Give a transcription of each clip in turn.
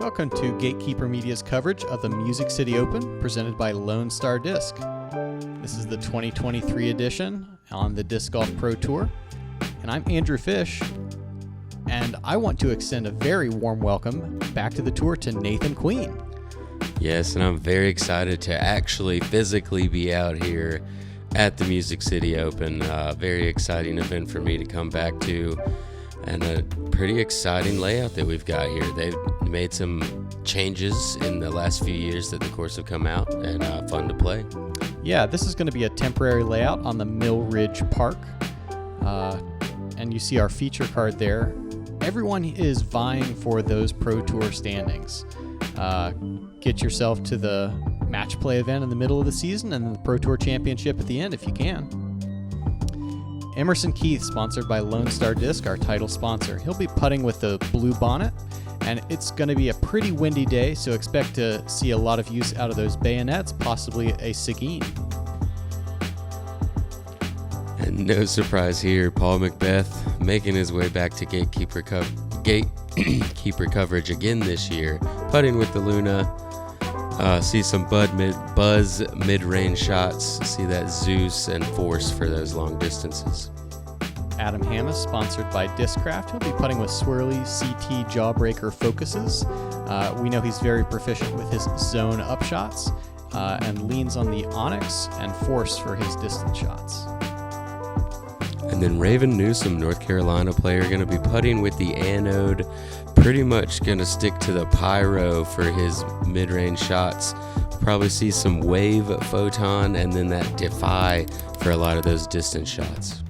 Welcome to Gatekeeper Media's coverage of the Music City Open, presented by Lone Star Disc. This is the 2023 edition on the Disc Golf Pro Tour, and I'm Andrew Fish, and I want to extend a very warm welcome back to the tour to Nathan Queen. Yes, and I'm very excited to actually physically be out here at the Music City Open. Very exciting event for me to come back to, and a pretty exciting layout that we've got here. They've made some changes in the last few years that the course have come out, and fun to play. Yeah, this is going to be a temporary layout on the Mill Ridge Park, and you see our feature card there. Everyone is vying for those Pro Tour standings. Get yourself to the match play event in the middle of the season and the Pro Tour Championship at the end if you can. Emerson Keith, sponsored by Lone Star Disc, our title sponsor. He'll be putting with the blue bonnet, and it's going to be a pretty windy day, so expect to see a lot of use out of those bayonets, possibly a Seguin. And no surprise here, Paul McBeth making his way back to Gatekeeper coverage again this year, putting with the Luna. See some buzz mid-range shots, see that Zeus and force for those long distances. Adam Hammis, sponsored by Discraft. He'll be putting with swirly CT jawbreaker focuses. We know he's very proficient with his zone upshots and leans on the Onyx and force for his distance shots. And then Raven Newsom, North Carolina player, going to be putting with the Anode. Pretty much going to stick to the Pyro for his mid-range shots. Probably see some Wave Photon and then that Defy for a lot of those distance shots.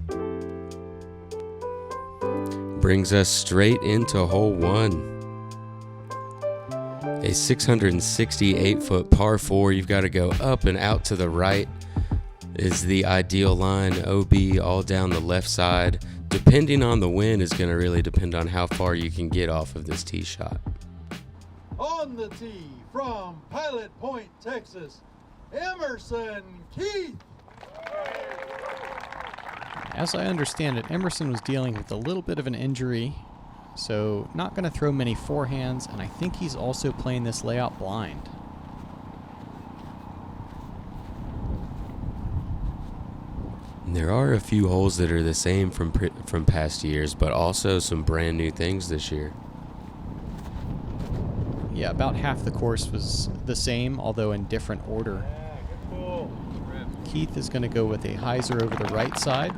Brings us straight into hole one. A 668-foot par 4. You've got to go up and out to the right is the ideal line. OB all down the left side. Depending on the wind is going to really depend on how far you can get off of this tee shot. On the tee from Pilot Point, Texas, Emerson Keith. As I understand it, Emerson was dealing with a little bit of an injury, so not going to throw many forehands, and I think he's also playing this layout blind. There are a few holes that are the same from past years, but also some brand new things this year. Yeah, about half the course was the same, although in different order. Keith is going to go with a hyzer over the right side,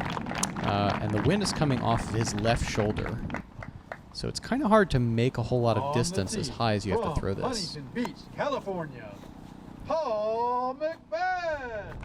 and the wind is coming off of his left shoulder. So it's kind of hard to make a whole lot of distance as high as you have to throw this. Huntington Beach, California, Paul McBeth.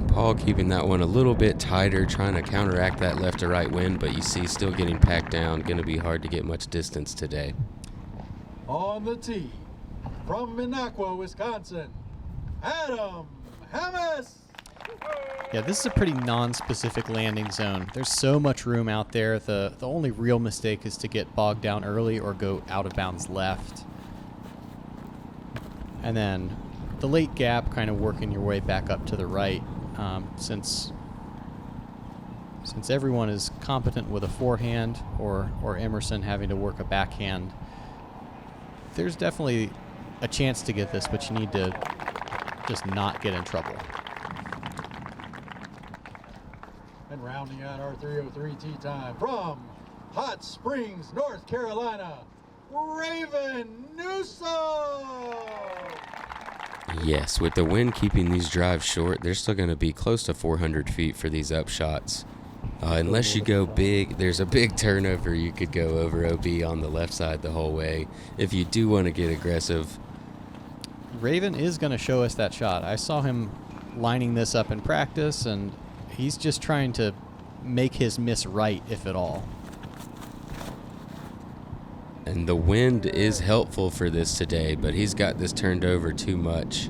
Paul keeping that one a little bit tighter, trying to counteract that left to right wind, but you see still getting packed down. Going to be hard to get much distance today. On the tee from Minocqua, Wisconsin, Adam Hammis. Yeah, this is a pretty non-specific landing zone. There's so much room out there. The only real mistake is to get bogged down early or go out of bounds left. And then the late gap, kind of working your way back up to the right. Since everyone is competent with a forehand or Emerson having to work a backhand, there's definitely a chance to get this, but you need to just not get in trouble. And rounding out our 303 tee time from Hot Springs, North Carolina, Raven Newsom. Yes, with the wind keeping these drives short, they're still going to be close to 400 feet for these upshots. Unless you go big, there's a big turnover. You could go over OB on the left side the whole way if you do want to get aggressive. Raven is going to show us that shot. I saw him lining this up in practice, and he's just trying to make his miss right, if at all. And the wind is helpful for this today, but he's got this turned over too much.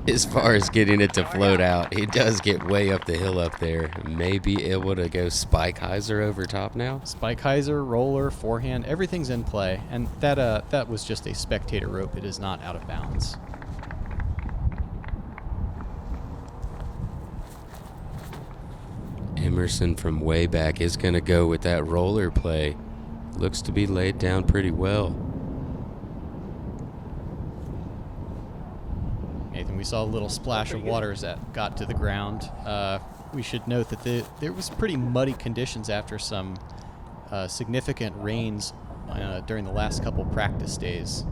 as far as getting it to float out. He does get way up the hill up there. Maybe able to go spike hyzer over top now. Spike hyzer, roller, forehand, everything's in play. And that was just a spectator rope. It is not out of bounds. Emerson from way back is going to go with that roller play. Looks to be laid down pretty well. Nathan, we saw a little splash of water as that got to the ground. We should note that there was pretty muddy conditions after some significant rains during the last couple practice days.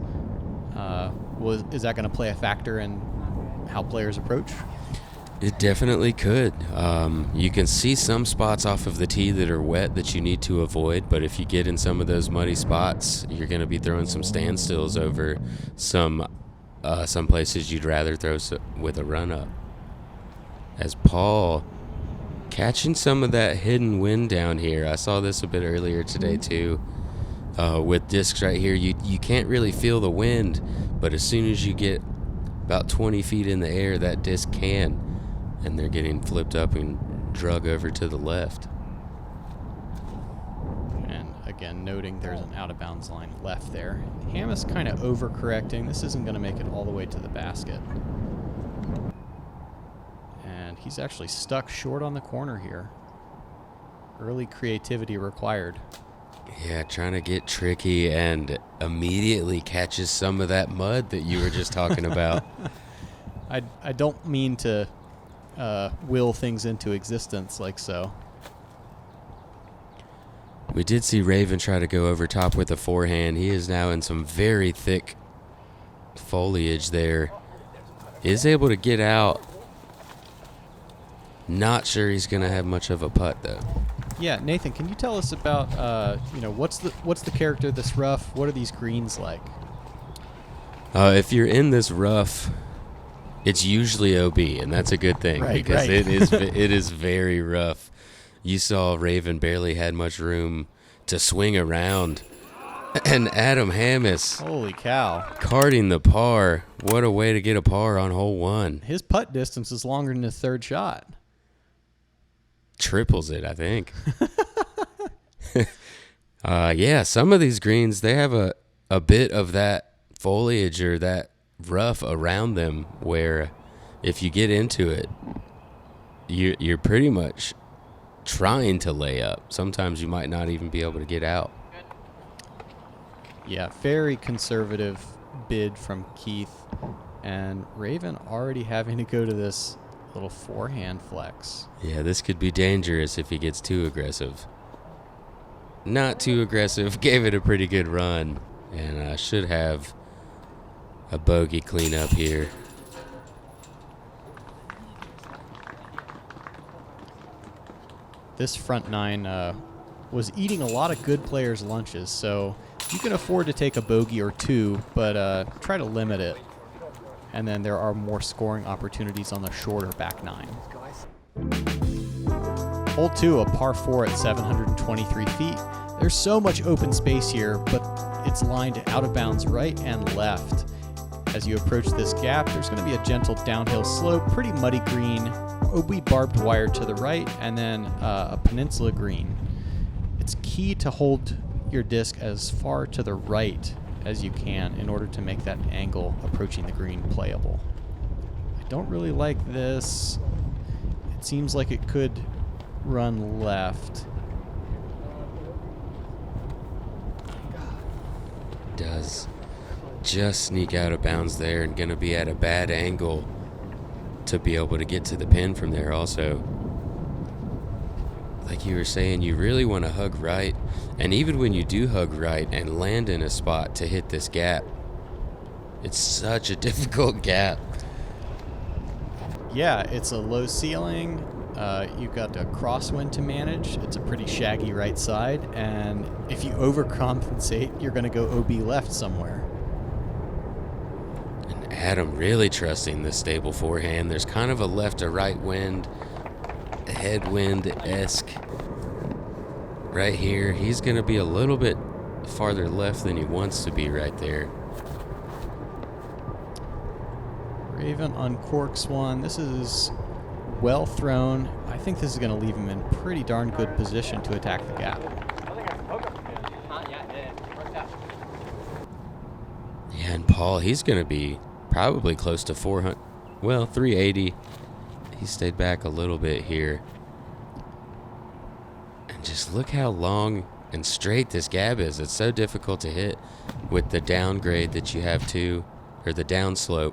Is that going to play a factor in how players approach? It definitely could. You can see some spots off of the tee that are wet that you need to avoid, but if you get in some of those muddy spots, you're going to be throwing some standstills over some places you'd rather throw with a run-up. As Paul catching some of that hidden wind down here. I saw this a bit earlier today too. With discs right here, you can't really feel the wind, but as soon as you get about 20 feet in the air, that disc can. And they're getting flipped up and drug over to the left. And again, noting there's an out-of-bounds line left there. Ham is kind of overcorrecting. This isn't going to make it all the way to the basket. And he's actually stuck short on the corner here. Early creativity required. Yeah, trying to get tricky and immediately catches some of that mud that you were just talking about. I don't mean to will things into existence like so. We did see Raven try to go over top with a forehand. He is now in some very thick foliage there. Is able to get out. Not sure he's going to have much of a putt though. Yeah, Nathan, can you tell us about what's the character of this rough? What are these greens like? If you're in this rough, it's usually OB, and that's a good thing because right. it is very rough. You saw Raven barely had much room to swing around, and Adam Hammis, holy cow, carding the par. What a way to get a par on hole one. His putt distance is longer than his third shot. Triples it, I think. Yeah, some of these greens, they have a bit of that foliage or that rough around them where if you get into it, you're pretty much trying to lay up. Sometimes you might not even be able to get out. Yeah, very conservative bid from Keith, and Raven already having to go to this little forehand flex. Yeah, this could be dangerous if he gets too aggressive. Not too aggressive, gave it a pretty good run, and should have a bogey cleanup here. This front nine was eating a lot of good players' lunches, so you can afford to take a bogey or two, but try to limit it. And then there are more scoring opportunities on the shorter back nine. Hole 2, a par 4 at 723 feet. There's so much open space here, but it's lined out of bounds right and left. As you approach this gap, there's going to be a gentle downhill slope, pretty muddy green, OB barbed wire to the right, and then a peninsula green. It's key to hold your disc as far to the right as you can in order to make that angle approaching the green playable. I don't really like this. It seems like it could run left. Does just sneak out of bounds there and gonna be at a bad angle to be able to get to the pin from there also. Like you were saying, you really want to hug right, and even when you do hug right and land in a spot to hit this gap, it's such a difficult gap. Yeah, it's a low ceiling. You've got a crosswind to manage. It's a pretty shaggy right side, and if you overcompensate, you're going to go OB left somewhere. And Adam really trusting the stable forehand. There's kind of a left to right wind, headwind-esque right here. He's going to be a little bit farther left than he wants to be right there. Raven uncorks one. This is well thrown. I think this is going to leave him in pretty darn good position to attack the gap. Yeah, and Paul, he's going to be probably close to 400. Well, 380. He stayed back a little bit here. And just look how long and straight this gap is. It's so difficult to hit with the downgrade that you have too, or the downslope.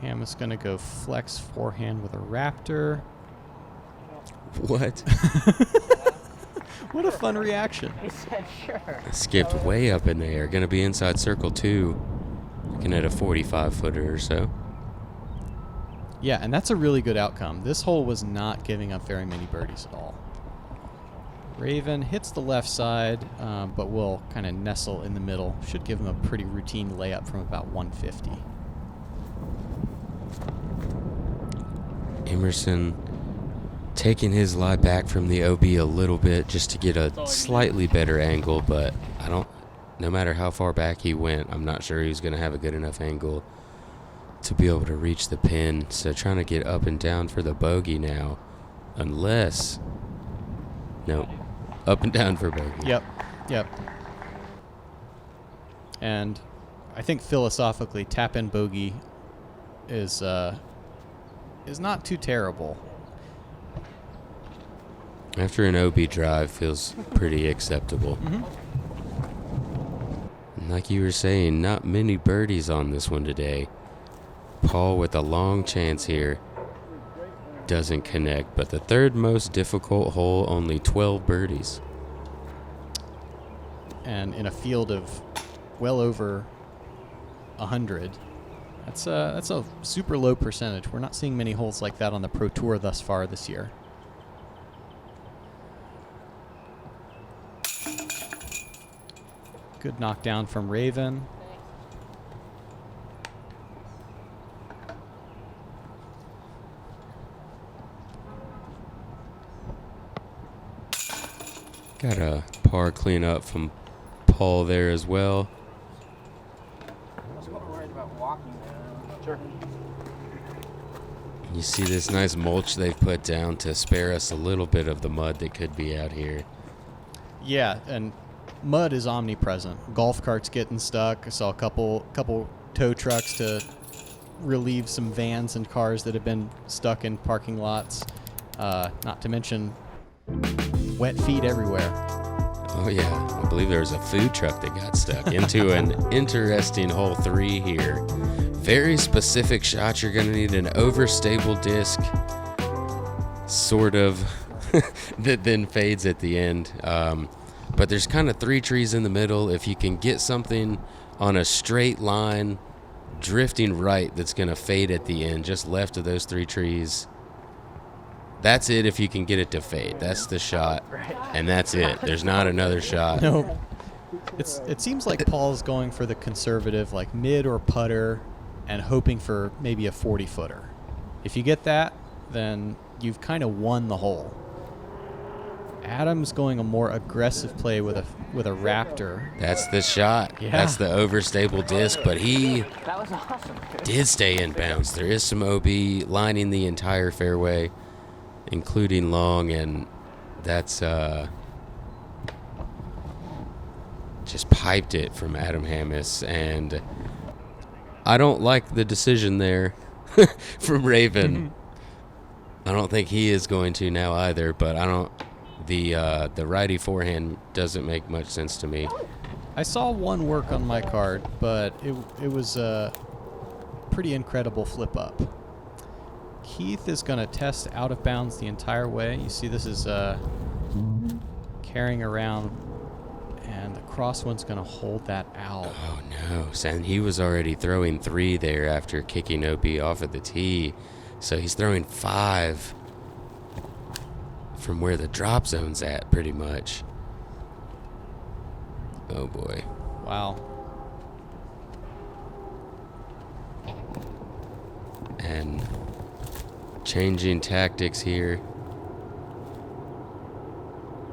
Ham is going to go flex forehand with a Raptor. What? What a fun reaction. He said sure. Skipped way up in the air. Going to be inside circle 2. Looking at a 45-footer or so. Yeah, and that's a really good outcome. This hole was not giving up very many birdies at all. Raven hits the left side, but will kind of nestle in the middle. Should give him a pretty routine layup from about 150. Emerson taking his lie back from the OB a little bit just to get a slightly better angle, but no matter how far back he went, I'm not sure he was going to have a good enough angle to be able to reach the pin. So trying to get up and down for the bogey now, unless, no, up and down for bogey. Yep. And I think philosophically, tap in bogey is not too terrible. After an OB drive, feels pretty acceptable. Mm-hmm. And like you were saying, not many birdies on this one today. Paul with a long chance here. Doesn't connect, but the third most difficult hole, only 12 birdies. And in a field of well over 100, that's a super low percentage. We're not seeing many holes like that on the Pro Tour thus far this year. Good knockdown from Raven. Got a par cleanup from Paul there as well. I was worried about walking there. Sure. You see this nice mulch they've put down to spare us a little bit of the mud that could be out here. Yeah, and mud is omnipresent. Golf carts getting stuck. I saw a couple tow trucks to relieve some vans and cars that have been stuck in parking lots. Not to mention wet feet everywhere. Oh yeah, I believe there was a food truck that got stuck into an interesting hole 3 here. Very specific shot. You're going to need an overstable disc, sort of, that then fades at the end. But there's kind of 3 trees in the middle. If you can get something on a straight line, drifting right, that's going to fade at the end, just left of those 3 trees. That's it if you can get it to fade. That's the shot, and that's it. There's not another shot. No, it seems like Paul's going for the conservative, like mid or putter, and hoping for maybe a 40-footer. If you get that, then you've kind of won the hole. Adam's going a more aggressive play with a Raptor. That's the shot. Yeah. That's the overstable disc, but he That was awesome. did stay in bounds. There is some OB lining the entire fairway, including long, and that's just piped it from Adam Hammis, and I don't like the decision there from Raven. I don't think he is going to now either, but the righty forehand doesn't make much sense to me. I saw one work on my card, but it was a pretty incredible flip up. Keith is going to test out of bounds the entire way. You see this is carrying around, and the cross one's going to hold that out. Oh no, and he was already throwing 3 there after kicking OB off of the tee. So he's throwing 5 from where the drop zone's at, pretty much. Oh boy. Wow. And changing tactics here.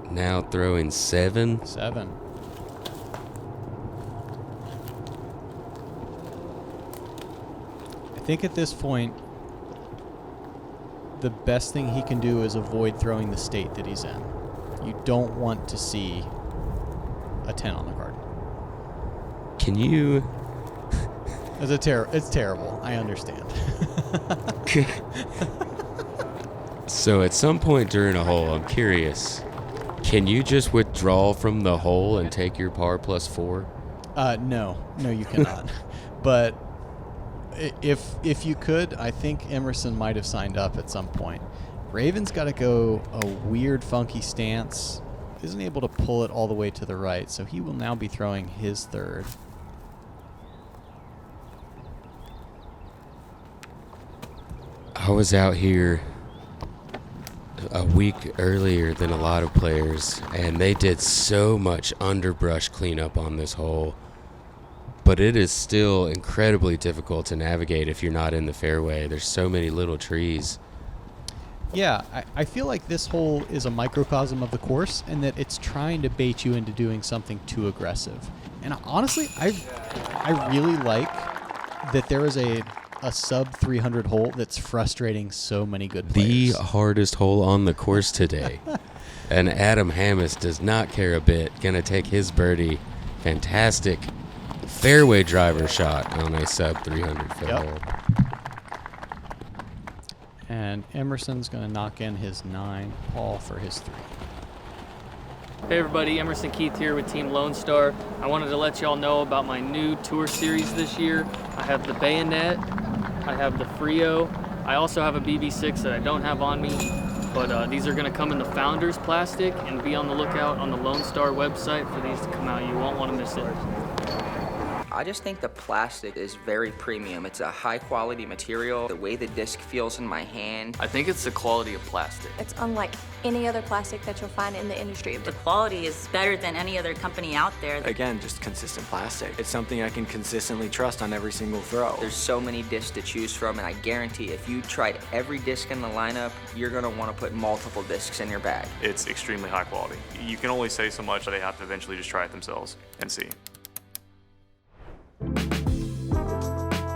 Now throwing 7. 7. think at this point, the best thing he can do is avoid throwing the state that he's in. You don't want to see a 10 on the card. Can you... It's terrible. I understand. So at some point during a hole, I'm curious, can you just withdraw from the hole and take your par +4? No, you cannot. But if you could, I think Emerson might have signed up at some point. Raven's got to go a weird, funky stance. Isn't able to pull it all the way to the right, so he will now be throwing his third. I was out here a week earlier than a lot of players, and they did so much underbrush cleanup on this hole. But it is still incredibly difficult to navigate if you're not in the fairway. There's so many little trees. Yeah, I feel like this hole is a microcosm of the course and that it's trying to bait you into doing something too aggressive. And honestly, I really like that there is a sub 300 hole that's frustrating so many good players. The hardest hole on the course today. And Adam Hammis does not care a bit. Gonna take his birdie. Fantastic fairway driver shot on a sub 300 foot hole. And Emerson's going to knock in his 9, Paul for his 3. Hey everybody, Emerson Keith here with Team Lone Star. I wanted to let y'all know about my new tour series this year. I have the Bayonet, I have the Frio, I also have a BB6 that I don't have on me, but these are going to come in the Founders plastic, and be on the lookout on the Lone Star website for these to come out. You won't want to miss it. I just think the plastic is very premium. It's a high quality material. The way the disc feels in my hand. I think it's the quality of plastic. It's unlike any other plastic that you'll find in the industry. The quality is better than any other company out there. Again, just consistent plastic. It's something I can consistently trust on every single throw. There's so many discs to choose from, and I guarantee if you tried every disc in the lineup, you're gonna wanna put multiple discs in your bag. It's extremely high quality. You can only say so much, they have to eventually just try it themselves and see.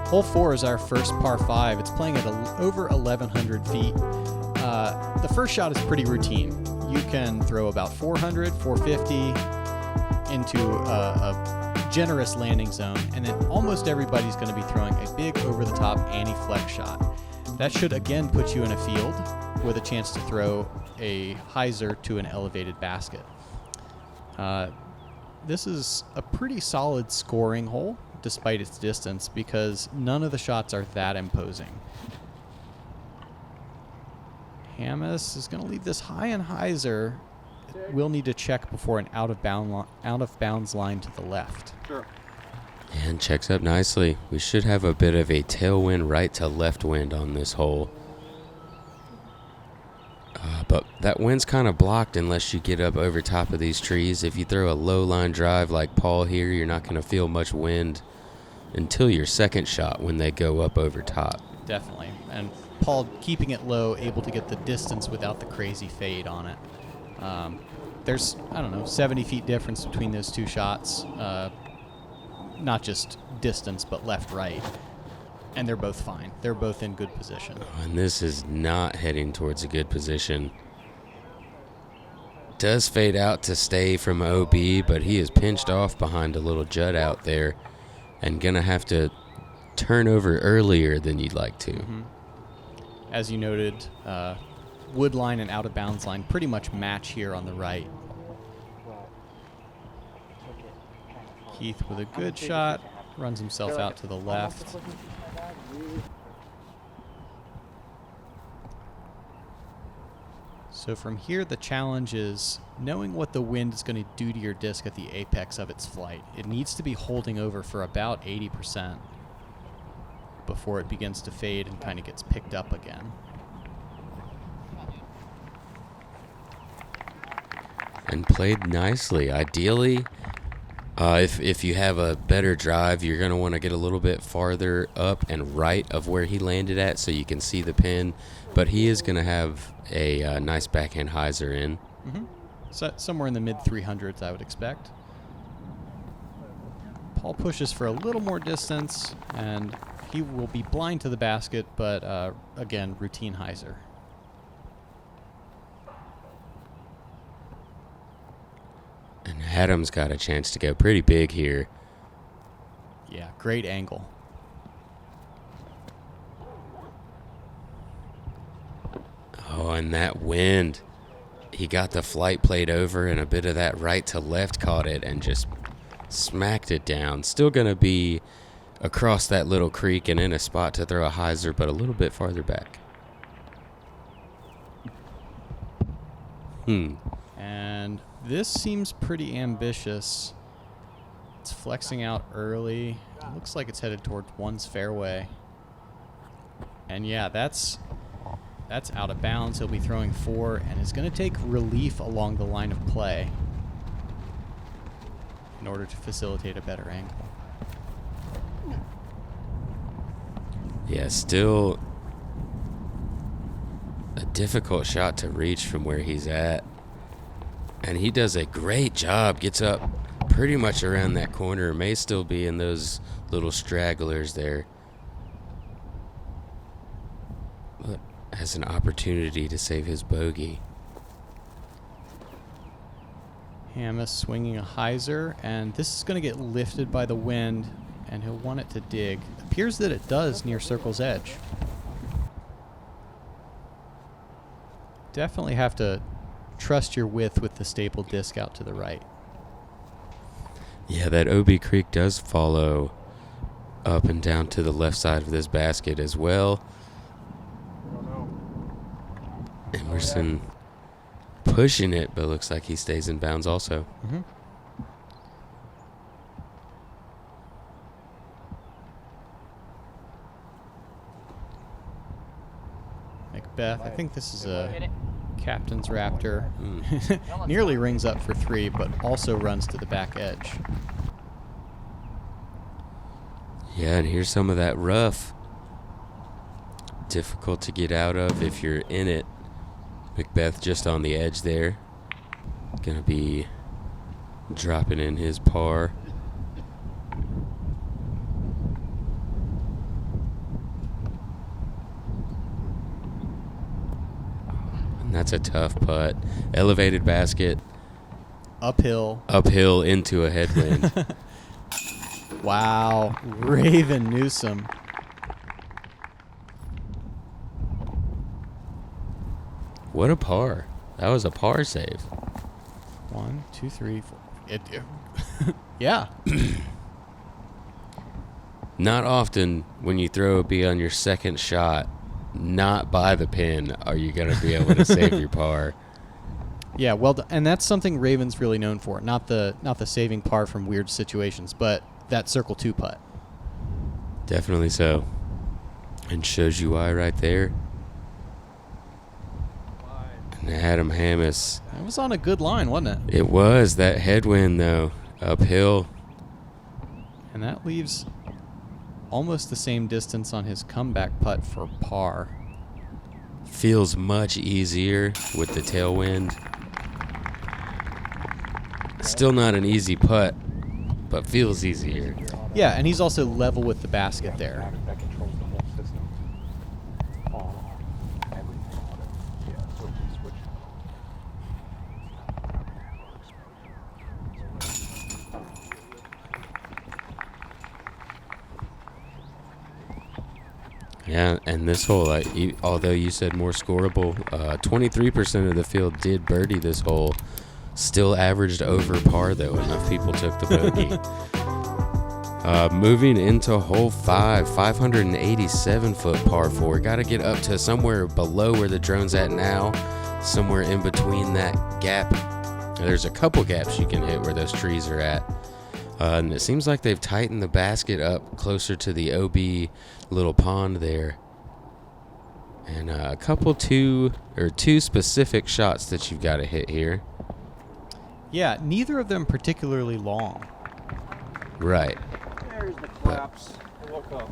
Hole 4 is our first par 5. It's playing at over 1,100 feet. The first shot is pretty routine. You can throw about 400, 450 into a generous landing zone, and then almost everybody's going to be throwing a big over-the-top anti-flex shot. That should again put you in a field with a chance to throw a hyzer to an elevated basket. This is a pretty solid scoring hole, despite its distance, because none of the shots are that imposing. Hammis is going to leave this high and hyzer. We'll need to check before an out of bounds line to the left. Sure. And checks up nicely. We should have a bit of a tailwind right to left wind on this hole. But that wind's kind of blocked unless you get up over top of these trees. If you throw a low line drive like Paul here, you're not going to feel much wind until your second shot when they go up over top. Definitely. And Paul keeping it low, able to get the distance without the crazy fade on it. There's, 70 feet difference between those two shots. Not just distance, but left-right. And they're both fine. They're both in good position. And this is not heading towards a good position. Does fade out to stay from OB, but he is pinched off behind a little jut out there and gonna have to turn over earlier than you'd like to. Mm-hmm. As you noted, wood line and out of bounds line pretty much match here on the right. Keith with a good shot, runs himself out to the left. So from here, the challenge is knowing what the wind is going to do to your disc at the apex of its flight. It needs to be holding over for about 80% before it begins to fade and kind of gets picked up again. And played nicely. Ideally, if you have a better drive, you're going to want to get a little bit farther up and right of where he landed at so you can see the pin. But he is going to have a nice backhand hyzer in. Mm-hmm. So somewhere in the mid-300s, I would expect. Paul pushes for a little more distance, and He will be blind to the basket, but again, routine hyzer. And Adam's got a chance to go pretty big here. Yeah, great angle. Oh, and that wind. He got the flight plate over, and a bit of that right to left caught it and just smacked it down. Still going to be across that little creek and in a spot to throw a hyzer, but a little bit farther back. And this seems pretty ambitious. It's flexing out early. It looks like it's headed towards one's fairway. And yeah, that's out of bounds. He'll be throwing 4 and is going to take relief along the line of play in order to facilitate a better angle. Yeah, still a difficult shot to reach from where he's at. And he does a great job. Gets up pretty much around that corner. May still be in those little stragglers there. But has an opportunity to save his bogey. Hamas swinging a hyzer, and this is going to get lifted by the wind, and he'll want it to dig. Appears that it does near circle's edge. Definitely have to trust your width with the staple disc out to the right. Yeah, that OB Creek does follow up and down to the left side of this basket as well. Emerson pushing it, but looks like he stays in bounds also. Mm-hmm. McBeth, I think this is a captain's raptor. Nearly rings up for 3, but also runs to the back edge. Yeah, and here's some of that rough. Difficult to get out of if you're in it. McBeth just on the edge there. Gonna be dropping in his par. And that's a tough putt. Elevated basket. Uphill. Uphill into a headwind. Wow. Raven Newsom. What a par. That was a par save. 1, 2, 3, 4. Yeah. Not often when you throw a B on your second shot, not by the pin, are you going to be able to save your par. Yeah, well, and that's something Raven's really known for. Not the saving par from weird situations, but that circle 2 putt. Definitely so. And shows you why right there. And Adam Hamas. That was on a good line, wasn't it? It was. That headwind, though, uphill. And that leaves almost the same distance on his comeback putt for par. Feels much easier with the tailwind. Still not an easy putt, but feels easier. Yeah, and he's also level with the basket there. Yeah, and this hole, although you said more scoreable, 23% of the field did birdie this hole. Still averaged over par, though. Enough people took the bogey. Moving into hole 5, 587-foot par 4. Got to get up to somewhere below where the drone's at now, somewhere in between that gap. There's a couple gaps you can hit where those trees are at. And it seems like they've tightened the basket up closer to the OB little pond there. And a couple two specific shots that you've got to hit here. Yeah, neither of them particularly long. Right. There's the claps. Look up.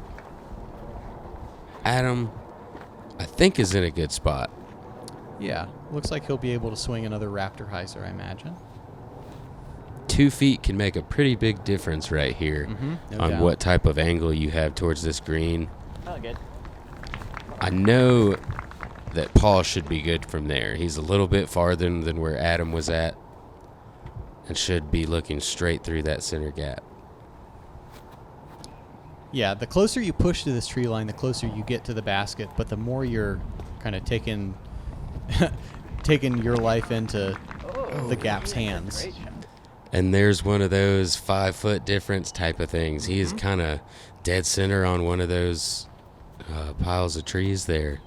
Adam, I think, is in a good spot. Yeah, looks like he'll be able to swing another Raptor hyzer, I imagine. 2 feet can make a pretty big difference right here on what type of angle you have towards this green. Oh, good. I know that Paul should be good from there. He's a little bit farther than where Adam was at and should be looking straight through that center gap. Yeah, the closer you push to this tree line, the closer you get to the basket, but the more you're kind of taking your life into the gap's hands. And there's one of those 5 foot difference type of things. He is kind of dead center on one of those piles of trees there.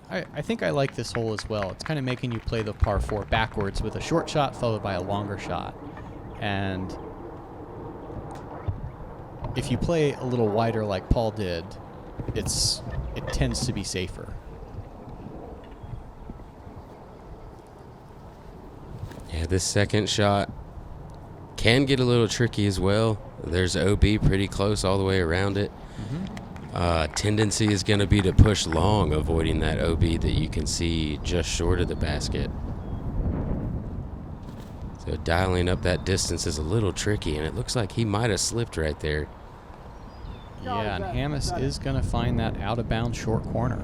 I think I like this hole as well. It's kind of making you play the par 4 backwards with a short shot followed by a longer shot. And if you play a little wider like Paul did, it tends to be safer. Yeah, this second shot can get a little tricky as well. There's OB pretty close all the way around it. Tendency is going to be to push long, avoiding that OB that you can see just short of the basket. So dialing up that distance is a little tricky, and it looks like he might have slipped right there. Yeah, and Hammis is going to find that out-of-bounds short corner.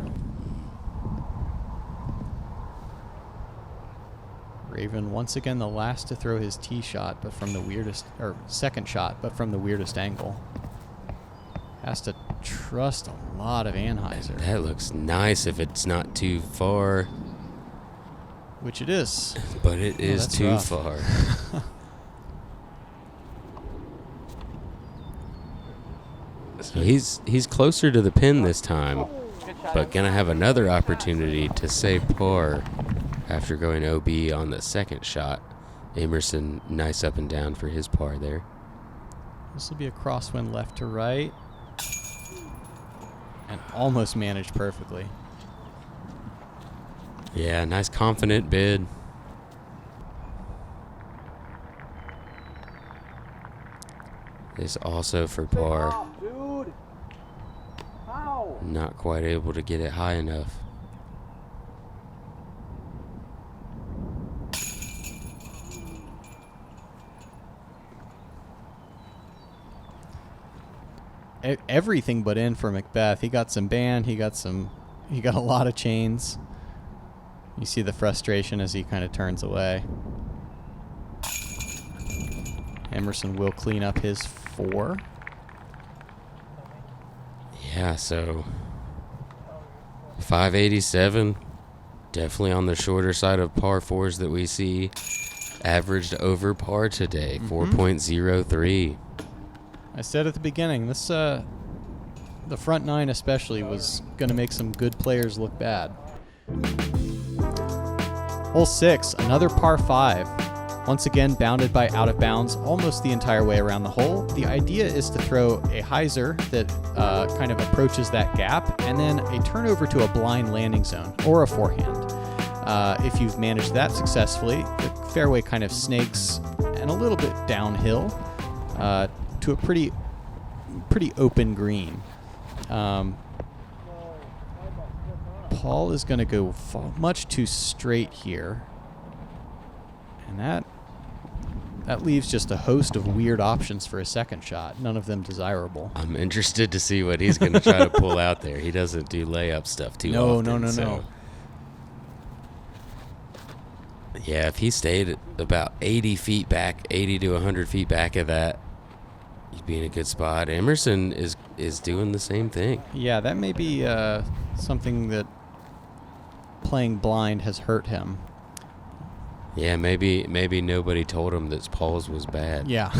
Raven once again the last to throw his tee shot, but from the weirdest, or second shot, but from the weirdest angle. Has to trust a lot of Anheuser. That looks nice if it's not too far. Which it is. But it is too rough. far. So he's closer to the pin this time, but gonna have another opportunity to save par after going OB on the second shot. Emerson, nice up and down for his par there. This will be a crosswind left to right. And almost managed perfectly. Yeah, nice confident bid. This also for par. Not quite able to get it high enough. Everything but in for McBeth. He got some band. He got a lot of chains. You see the frustration as he kind of turns away. Emerson will clean up his 4. Yeah, so 587, definitely on the shorter side of par 4s that we see. Averaged over par today, 4.03. I said at the beginning, this the front 9 especially was going to make some good players look bad. Hole 6, another par 5. Once again, bounded by out of bounds almost the entire way around the hole. The idea is to throw a hyzer that kind of approaches that gap, and then a turnover to a blind landing zone or a forehand. If you've managed that successfully, the fairway kind of snakes and a little bit downhill to a pretty open green. Paul is going to go much too straight here, and that leaves just a host of weird options for a second shot, none of them desirable. I'm interested to see what he's going to try to pull out there. He doesn't do layup stuff too often. No. Yeah, if he stayed at about 80 feet back, 80 to 100 feet back of that, he'd be in a good spot. Emerson is doing the same thing. Yeah, that may be something that playing blind has hurt him. Yeah, maybe nobody told him that Paul's was bad. Yeah.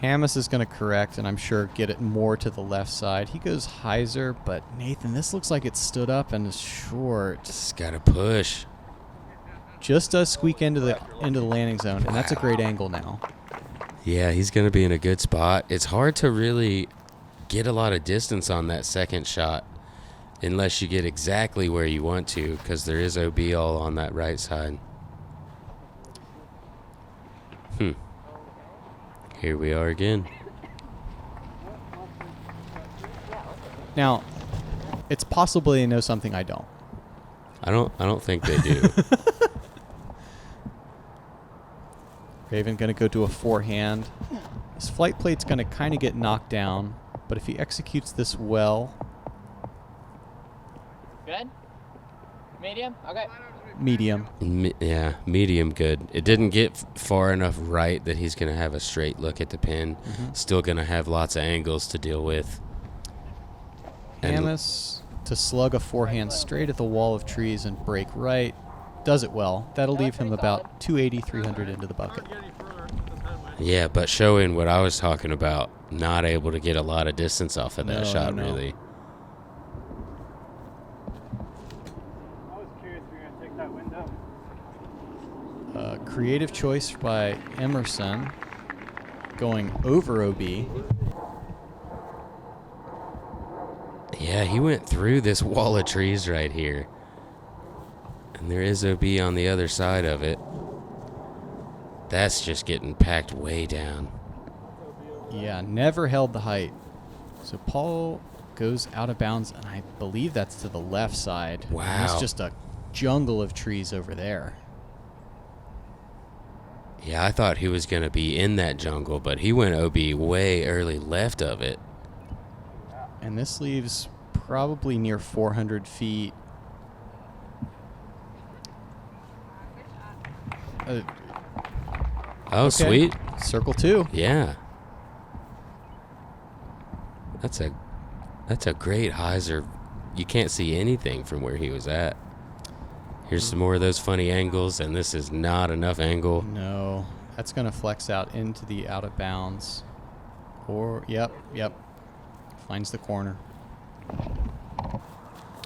Hammis is going to correct, and I'm sure get it more to the left side. He goes hyzer, but Nathan, this looks like it stood up and is short. Just got to push. Just does squeak into the landing zone, and that's a great angle now. Yeah, he's going to be in a good spot. It's hard to really get a lot of distance on that second shot unless you get exactly where you want to, because there is OB all on that right side. Here we are again. Now, it's possible they know something I don't. I don't think they do. Raven going to go to a forehand. His flight plate's going to kind of get knocked down, but if he executes this well... Good? Medium? Okay. Medium. Yeah, medium good. It didn't get far enough right that he's going to have a straight look at the pin. Still going to have lots of angles to deal with. Hamas to slug a forehand straight at the wall of trees and break right. Does it well. That'll leave him about 280, 300 into the bucket. Yeah, but showing what I was talking about, not able to get a lot of distance off of that shot, really. I was curious if you're going to take that window. Creative choice by Emerson going over OB. Yeah, he went through this wall of trees right here. And there is OB on the other side of it. That's just getting packed way down. Yeah, never held the height. So Paul goes out of bounds, and I believe that's to the left side. Wow. And it's just a jungle of trees over there. Yeah, I thought he was going to be in that jungle, but he went OB way early left of it. And this leaves probably near 400 feet. Oh, okay. Sweet. Circle 2. Yeah. That's a great hyzer. You can't see anything from where he was at. Here's some more of those funny angles, and this is not enough angle. No, that's going to flex out into the out of bounds. Or, yep. Finds the corner.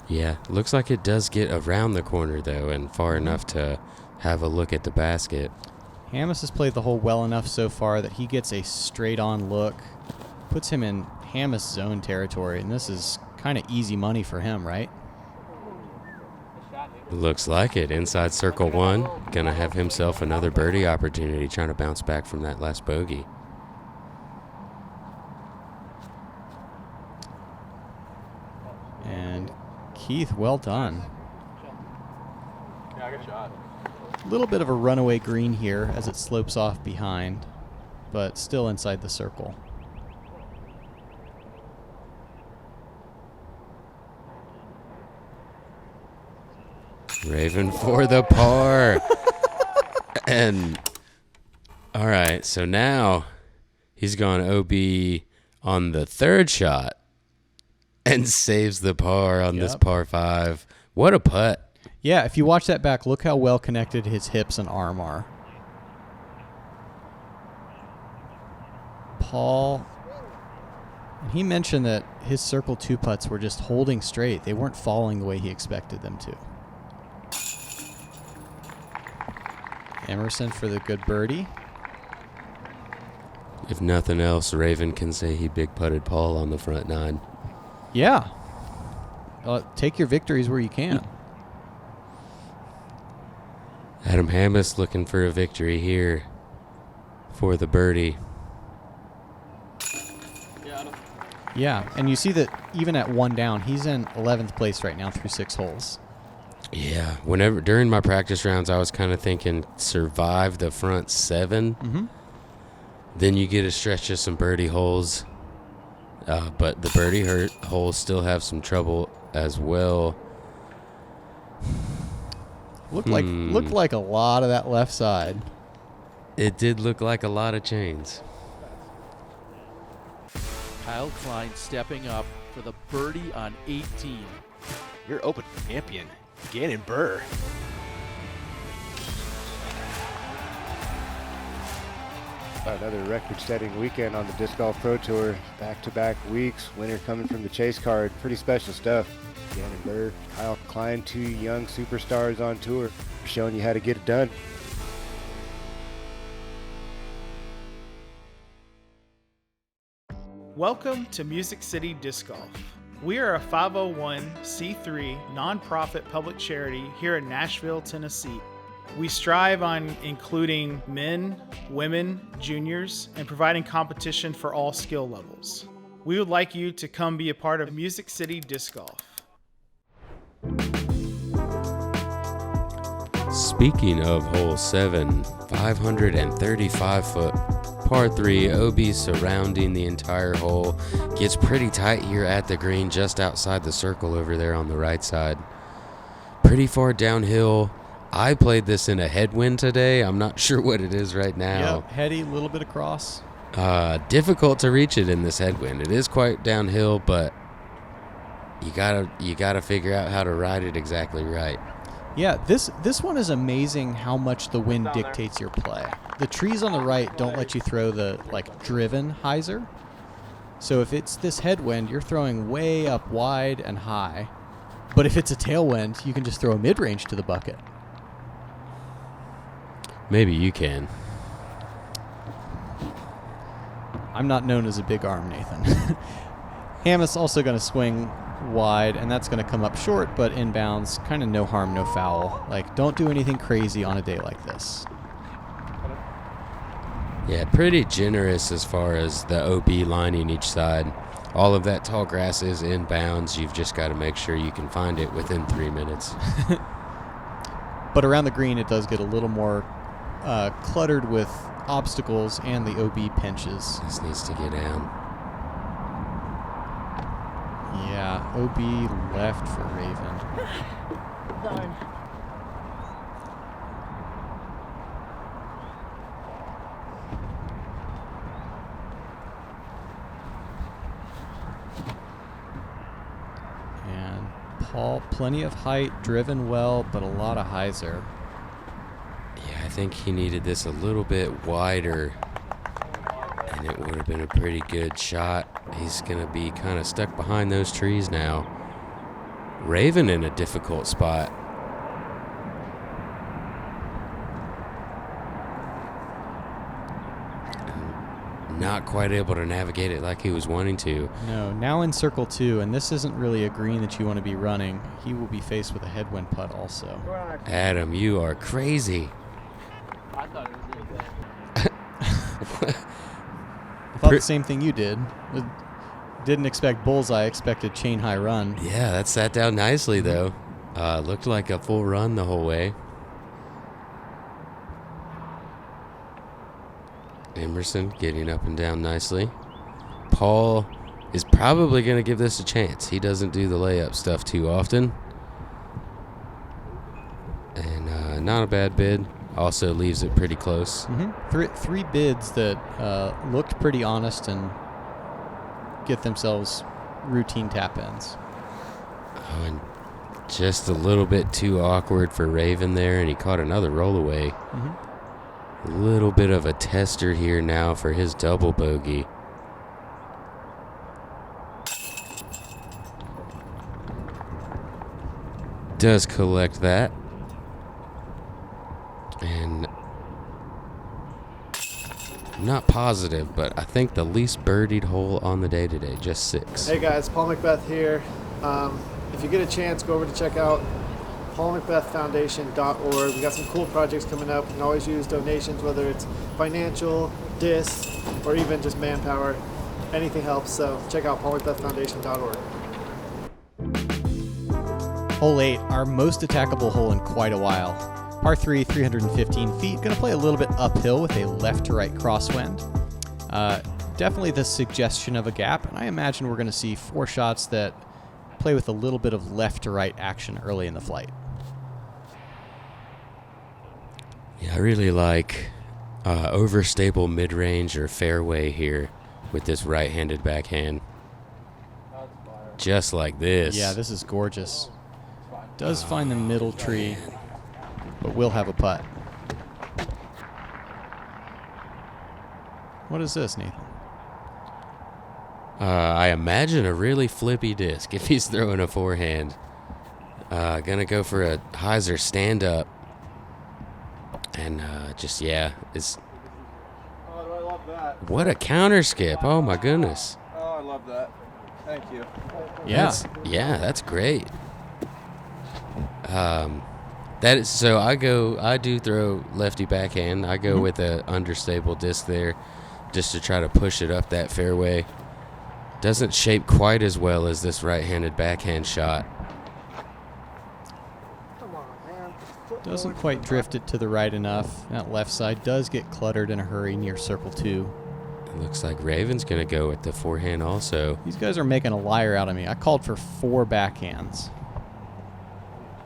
Yeah, looks like it does get around the corner, though, and far enough to have a look at the basket. Hamas has played the hole well enough so far that he gets a straight-on look. Puts him in Hamas zone territory, and this is kind of easy money for him, right? Looks like it. Inside circle 1. Gonna have himself another birdie opportunity, trying to bounce back from that last bogey. And Keith, well done. Yeah, good shot. A little bit of a runaway green here as it slopes off behind, but still inside the circle. Raven for the par. And all right, so now he's gone OB on the third shot and saves the par on this par 5. What a putt. Yeah, if you watch that back, look how well connected his hips and arm are. Paul, he mentioned that his circle 2 putts were just holding straight. They weren't falling the way he expected them to. Emerson for the good birdie. If nothing else, Raven can say he big putted Paul on the front 9. Yeah. Take your victories where you can. Adam Hamas looking for a victory here for the birdie. Yeah, and you see that even at 1 down, he's in 11th place right now through 6 holes. Yeah, whenever during my practice rounds, I was kind of thinking survive the front 7. Then you get a stretch of some birdie holes. But the birdie holes still have some trouble as well. Looked like a lot of that left side. It did look like a lot of chains. Kyle Klein stepping up for the birdie on 18. Your Open champion, Gannon Burr. Another record-setting weekend on the Disc Golf Pro Tour. Back-to-back weeks. Winner coming from the chase card. Pretty special stuff. Gannon Burr, Kyle Klein, 2 young superstars on tour, showing you how to get it done. Welcome to Music City Disc Golf. We are a 501c3 nonprofit public charity here in Nashville, Tennessee. We strive on including men, women, juniors, and providing competition for all skill levels. We would like you to come be a part of Music City Disc Golf. Speaking of hole 7, 535-foot par 3 OB surrounding the entire hole. Gets pretty tight here at the green just outside the circle over there on the right side. Pretty far downhill. I played this in a headwind today. I'm not sure what it is right now. Yep, heady, a little bit across. Difficult to reach it in this headwind. It is quite downhill, but you gotta figure out how to ride it exactly right. Yeah, this one is amazing how much the wind dictates your play. The trees on the right don't let you throw the driven hyzer. So if it's this headwind, you're throwing way up wide and high. But if it's a tailwind, you can just throw a mid-range to the bucket. Maybe you can. I'm not known as a big arm, Nathan. Hamas also going to swing wide, and that's going to come up short, but inbounds, kind of no harm, no foul. Don't do anything crazy on a day like this. Yeah, pretty generous as far as the OB lining each side. All of that tall grass is inbounds. You've just got to make sure you can find it within 3 minutes. But around the green, it does get a little more cluttered with obstacles and the OB pinches. This needs to get down. Yeah, OB left for Raven. Darn. And Paul, plenty of height, driven well, but a lot of hyzer. Yeah, I think he needed this a little bit wider, and it would have been a pretty good shot. He's going to be kind of stuck behind those trees now. Raven in a difficult spot. Not quite able to navigate it like he was wanting to. No, now in circle 2, and this isn't really a green that you want to be running. He will be faced with a headwind putt also. Adam, you are crazy. I thought it was really good. I thought the same thing you did. Didn't expect bullseye, expected chain high run. Yeah, that sat down nicely though. Looked like a full run the whole way. Emerson getting up and down nicely. Paul is probably going to give this a chance. He doesn't do the layup stuff too often. And not a bad bid. Also leaves it pretty close. Mm-hmm. Three bids that looked pretty honest and get themselves routine tap-ins. Oh, and just a little bit too awkward for Raven there, and he caught another rollaway. Mm-hmm. A little bit of a tester here now for his double bogey. Does collect that. And I'm not positive, but I think the least birdied hole on the day today, just 6. Hey guys, Paul McBeth here. If you get a chance, go over to check out paulmcbethfoundation.org. We got some cool projects coming up. You can always use donations, whether it's financial, disc, or even just manpower. Anything helps, so check out paulmcbethfoundation.org. Hole 8, our most attackable hole in quite a while. Par 3, 315 feet. Going to play a little bit uphill with a left to right crosswind. Definitely the suggestion of a gap, and I imagine we're going to see 4 shots that play with a little bit of left to right action early in the flight. Yeah, I really like overstable mid-range or fairway here with this right-handed backhand. Just like this. Yeah, this is gorgeous. Does find the middle tree, but will have a putt. What is this, Nathan? I imagine a really flippy disc if he's throwing a forehand. Gonna go for a hyzer stand-up. And just, yeah, it's... Oh, I love that. What a counter skip. Oh, my goodness. Oh, I love that. Thank you. Yeah. That's great. That is, so I do throw lefty backhand. I go with a understable disc there just to try to push it up that fairway. Doesn't shape quite as well as this right-handed backhand shot. Come on, man. Doesn't quite drift it to the right enough. That left side does get cluttered in a hurry near circle 2. It looks like Raven's going to go with the forehand also. These guys are making a liar out of me. I called for 4 backhands.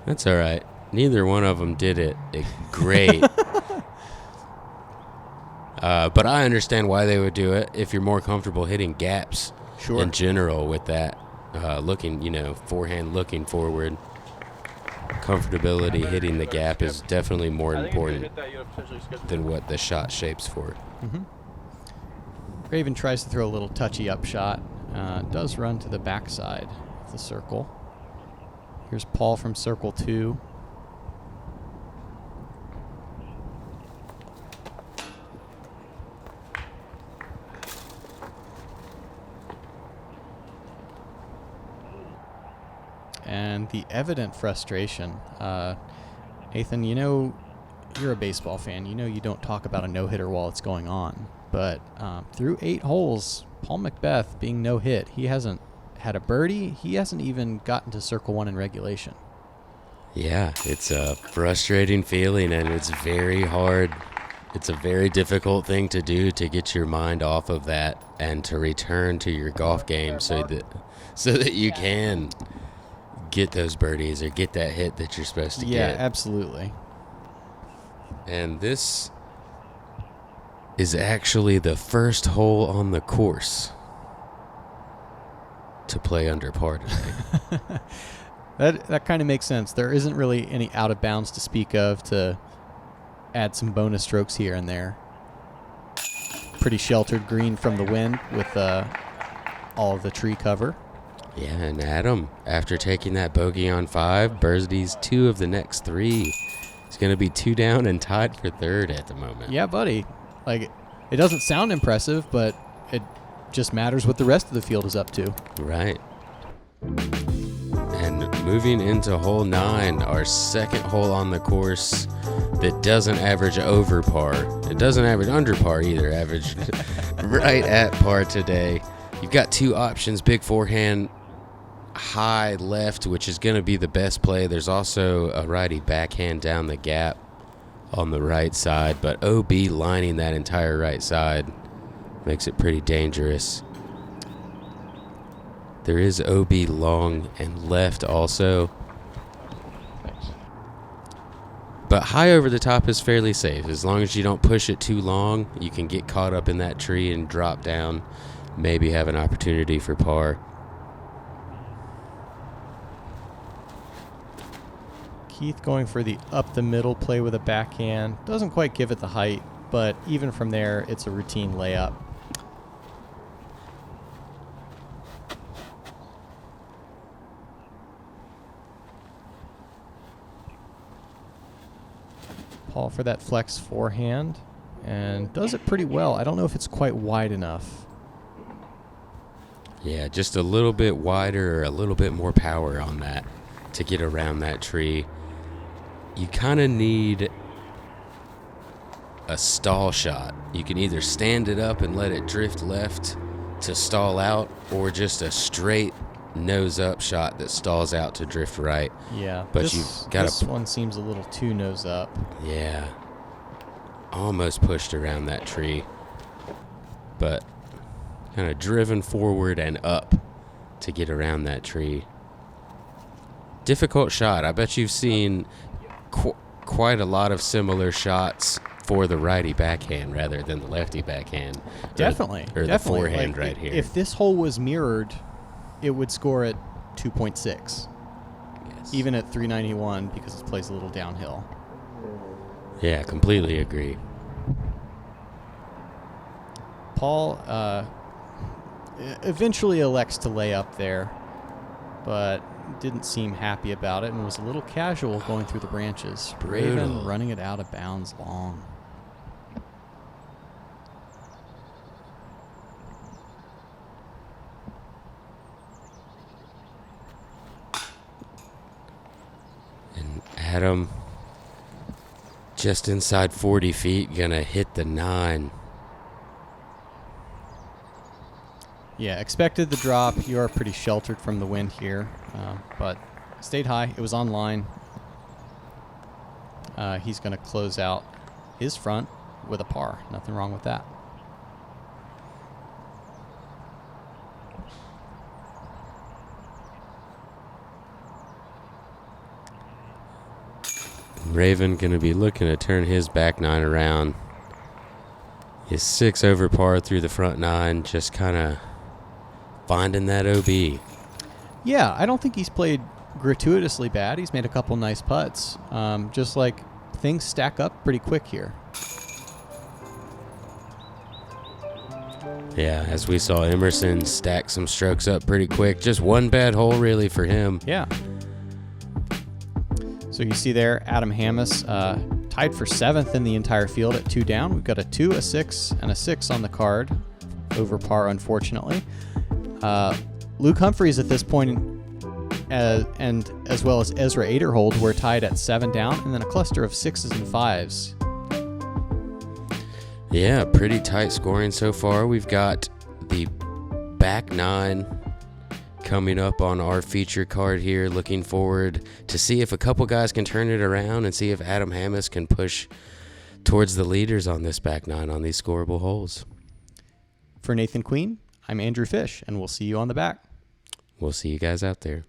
That's all right. Neither one of them did it great. But I understand why they would do it if you're more comfortable hitting gaps in general with that. Looking, forehand looking forward. Comfortability hitting the gap is definitely more important than what the shot shapes for. Mm-hmm. Raven tries to throw a little touchy up shot. Does run to the backside of the circle. Here's Paul from circle 2. And the evident frustration. Nathan, you're a baseball fan. You don't talk about a no-hitter while it's going on. But through 8 holes, Paul McBeth being no-hit, he hasn't had a birdie. He hasn't even gotten to circle 1 in regulation. Yeah, it's a frustrating feeling, and it's very hard. It's a very difficult thing to do, to get your mind off of that and to return to your golf game so that you can get those birdies or get that hit that you're supposed to get. Yeah, absolutely. And this is actually the first hole on the course to play under par today. That kind of makes sense. There isn't really any out of bounds to speak of to add some bonus strokes here and there. Pretty sheltered green from the wind with all of the tree cover. Yeah, and Adam, after taking that bogey on 5, birdies 2 of the next 3. He's going to be 2 down and tied for 3rd at the moment. Yeah, buddy. Like, it doesn't sound impressive, but it just matters what the rest of the field is up to. Right. And moving into hole 9, our second hole on the course that doesn't average over par. It doesn't average under par either. Average right at par today. You've got 2 options, big forehand, high left, which is going to be the best play. There's also a righty backhand down the gap on the right side, but OB lining that entire right side makes it pretty dangerous. There is OB long and left also. But high over the top is fairly safe. As long as you don't push it too long, you can get caught up in that tree and drop down, maybe have an opportunity for par. Keith going for the up the middle play with a backhand. Doesn't quite give it the height, but even from there, it's a routine layup. Paul for that flex forehand, and does it pretty well. I don't know if it's quite wide enough. Yeah, just a little bit wider or a little bit more power on that to get around that tree. You kind of need a stall shot. You can either stand it up and let it drift left to stall out, or just a straight nose up shot that stalls out to drift right. Yeah, but this one seems a little too nose up. Yeah, almost pushed around that tree, but kind of driven forward and up to get around that tree. Difficult shot. I bet you've seen quite a lot of similar shots for the righty backhand rather than the lefty backhand. Definitely. Or the forehand like, right here. If this hole was mirrored, it would score at 2.6. Yes. Even at 391 because it plays a little downhill. Yeah, completely agree. Paul eventually elects to lay up there, but didn't seem happy about it and was a little casual going through the branches. Raven running it out of bounds long. And Adam, just inside 40 feet, gonna hit the 9. Yeah, expected the drop. You are pretty sheltered from the wind here, but stayed high. It was on line. he's going to close out his front with a par. Nothing wrong with that. Raven going to be looking to turn his back nine around. His 6 over par through the front nine, just kind of finding that OB. Yeah, I don't think he's played gratuitously bad. He's made a couple nice putts. Just like things stack up pretty quick here. Yeah, as we saw Emerson stack some strokes up pretty quick. Just one bad hole really for him. Yeah. So you see there, Adam Hammis tied for 7th in the entire field at 2 down. We've got a 2, a 6, and a 6 on the card. Over par, unfortunately. Luke Humphreys at this point, and as well as Ezra Aderhold, were tied at 7 down, and then a cluster of 6s and 5s. Yeah, pretty tight scoring so far. We've got the back nine coming up on our feature card here. Looking forward to see if a couple guys can turn it around and see if Adam Hammis can push towards the leaders on this back nine on these scoreable holes. For Nathan Queen, I'm Andrew Fish, and we'll see you on the back. We'll see you guys out there.